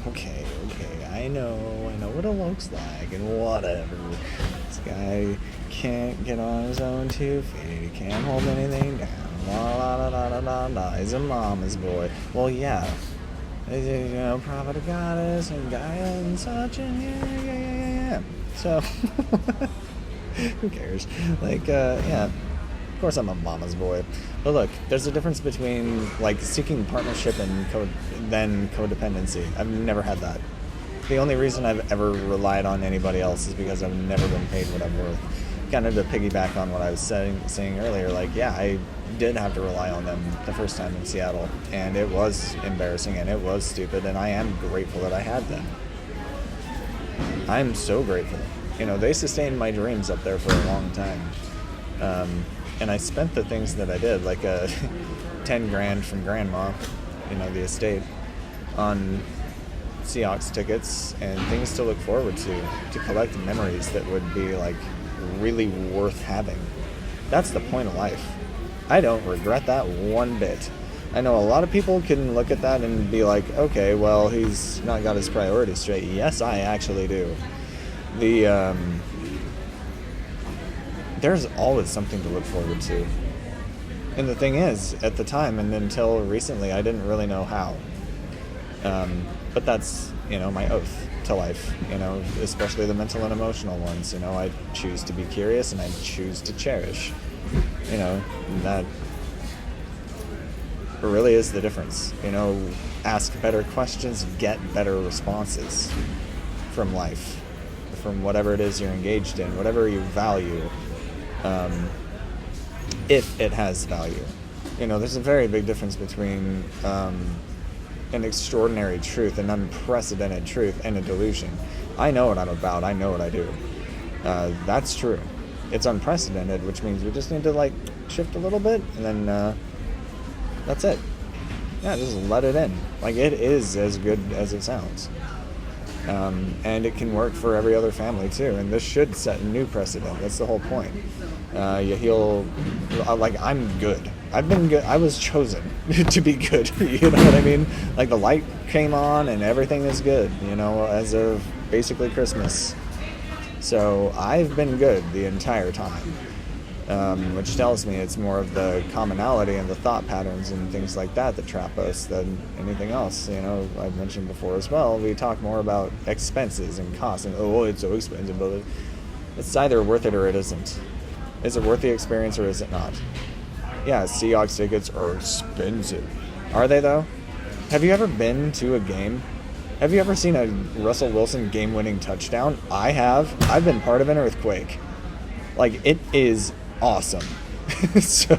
okay, I know what it looks like, and whatever. This guy can't get on his own 2 feet. He can't hold anything down. La la la la la la. He's a mama's boy. Well, yeah. Prophet of goddess and Gaia and such, and yeah. So, who cares? Like, yeah. Of course, I'm a mama's boy. But look, there's a difference between like seeking partnership and then codependency. I've never had that. The only reason I've ever relied on anybody else is because I've never been paid what I'm worth. Kind of to piggyback on what I was saying earlier, like, yeah, I did have to rely on them the first time in Seattle, and it was embarrassing and it was stupid, and I am grateful that I had them. I'm so grateful. They sustained my dreams up there for a long time. And I spent the things that I did, like 10 grand from grandma, the estate, on Seahawks tickets and things to look forward to collect memories that would be like really worth having. That's the point of life. I don't regret that one bit. I know a lot of people can look at that and be like, okay, well, he's not got his priorities straight. Yes, I actually do. There's always something to look forward to. And the thing is, at the time and until recently, I didn't really know how. But that's, my oath to life, especially the mental and emotional ones. I choose to be curious and I choose to cherish. That really is the difference. Ask better questions, get better responses from life, from whatever it is you're engaged in, whatever you value. If it has value. There's a very big difference between an extraordinary truth, an unprecedented truth, and a delusion. I know what I'm about. I know what I do. That's true. It's unprecedented, which means we just need to, shift a little bit, and then that's it. Yeah, just let it in. It is as good as it sounds. And it can work for every other family too, and this should set a new precedent. That's the whole point. You heal, I'm good. I've been good. I was chosen to be good. You know what I mean? The light came on and everything is good, as of basically Christmas. So I've been good the entire time, which tells me it's more of the commonality and the thought patterns and things like that trap us than anything else. I've mentioned before as well, we talk more about expenses and costs and, oh, it's so expensive, but it's either worth it or it isn't. Is it worth the experience or is it not? Yeah, Seahawks tickets are expensive. Are they though? Have you ever been to a game? Have you ever seen a Russell Wilson game-winning touchdown? I have. I've been part of an earthquake. It is awesome. So,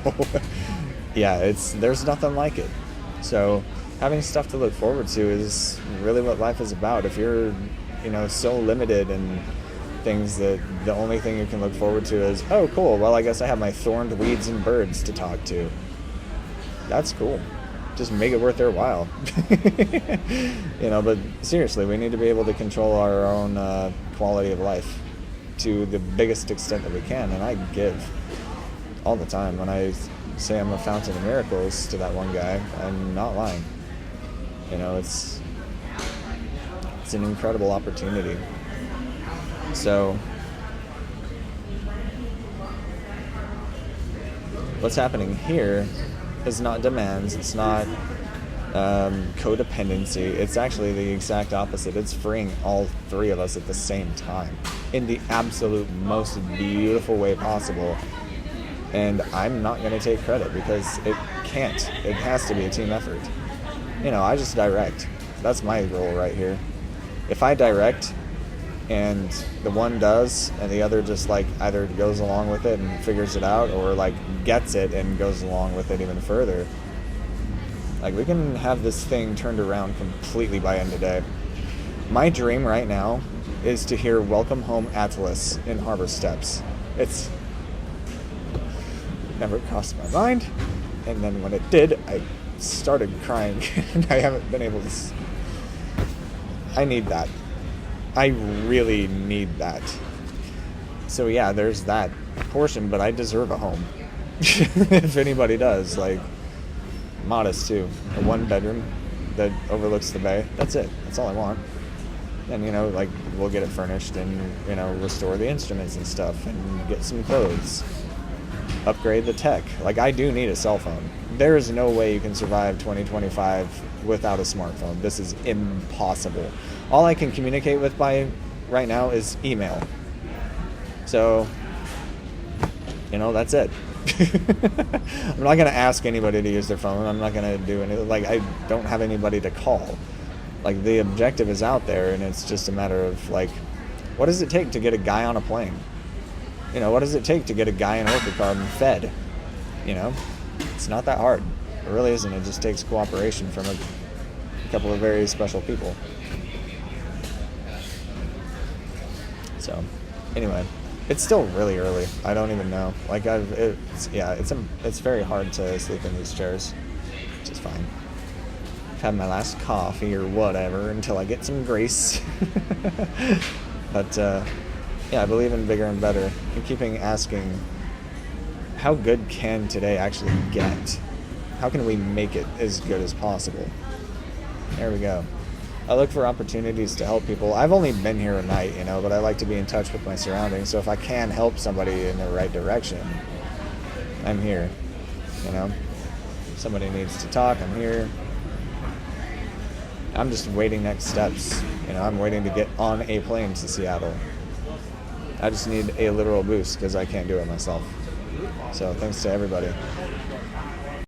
yeah, there's nothing like it. So, having stuff to look forward to is really what life is about. If you're, so limited in things that the only thing you can look forward to is, oh, cool, well, I guess I have my thorned weeds and birds to talk to. That's cool. Just make it worth their while. But seriously, we need to be able to control our own quality of life to the biggest extent that we can, and I give all the time. When I say I'm a fountain of miracles to that one guy, I'm not lying. It's an incredible opportunity. So what's happening here is not demands, it's not codependency, it's actually the exact opposite. It's freeing all three of us at the same time in the absolute most beautiful way possible. And I'm not going to take credit because it can't. It has to be a team effort. I just direct. That's my role right here. If I direct and the one does and the other just either goes along with it and figures it out or gets it and goes along with it even further, we can have this thing turned around completely by end of day. My dream right now is to hear Welcome Home Atlas in Harbor Steps. It's never crossed my mind, and then when it did, I started crying. And I haven't been able to I need that. I really need that. So yeah, there's that portion, but I deserve a home. If anybody does, modest too. A 1 bedroom, that overlooks the bay. That's it. That's all I want. And, you know, like, we'll get it furnished and, you know, restore the instruments and stuff and get some clothes. Upgrade the tech. Like, I do need a cell phone. There is no way you can survive 2025 without a smartphone. This is impossible. All I can communicate with by right now is email. So, you know, that's it. I'm not going to ask anybody to use their phone. I'm not going to do anything. Like, I don't have anybody to call. Like, the objective is out there, and it's just a matter of, like, what does it take to get a guy on a plane? You know, what does it take to get a guy in Orchid fed? You know, it's not that hard. It really isn't. It just takes cooperation from a couple of very special people. So, anyway, it's still really early. I don't even know. Like, it's very hard to sleep in these chairs, which is fine. Have my last coffee or whatever until I get some grace. But yeah, I believe in bigger and better, and keeping asking, how good can today actually get? How can we make it as good as possible? There we go. I look for opportunities to help people. I've only been here a night, you know, but I like to be in touch with my surroundings. So if I can help somebody in the right direction, I'm here. You know, if somebody needs to talk, I'm here. I'm just waiting next steps. You know, I'm waiting to get on a plane to Seattle. I just need a literal boost because I can't do it myself. So thanks to everybody.